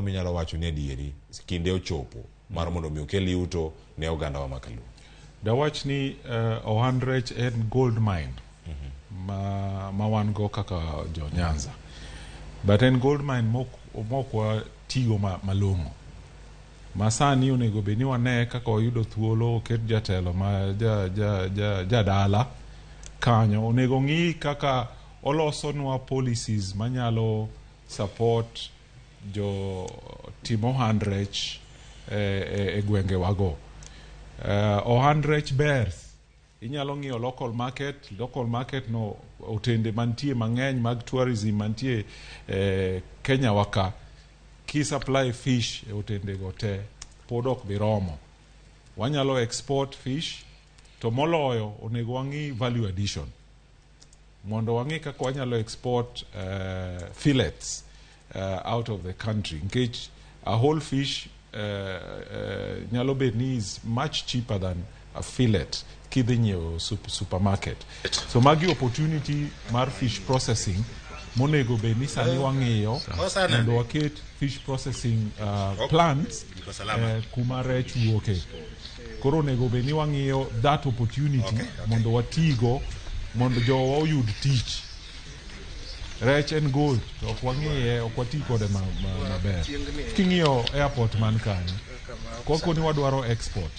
minyalo wacho ni adieri kinde ochopo mar mondo mi okel yuto ne oganda wa makaluo. Dawach ni ohand rech en gold mine ma wan go kaka jo Nyanza, but en gold mine mokwa tigo malong'o. Masani onego bed ni wane kaka oyudo thuolo oket jatelo ma jadala kanyo, onego ng'i kaka olosonwa policies manyalo support jo timo ohand rech e gwenge wago. Ohand rech ber, inyalo ng'iyo local market no otende mantie mang'eny mag tourism mantie Kenya waka, ki supply fish e otende go te pod ok biromo. Wanyalo export fish, to moloyo onego wang'i value addition, mondo wang'i kaka wanyalo export fillets out of the country, nkech a whole fish nyalo bed ni is much cheaper than a fillet kidhi nyiewo supermarket. So magi opportunity mar fish processing monego bed ni sani wang'iyo mondo waket fish processing plants kuma rech wuoke. Koro onego bed ni wang'iyo that opportunity mondo watigo mondo jowa oyud tich. Rech en gold, to ok wang'iye, ok wati kode maber. King'iyo airport man kanyo, koko ni wadwaro export.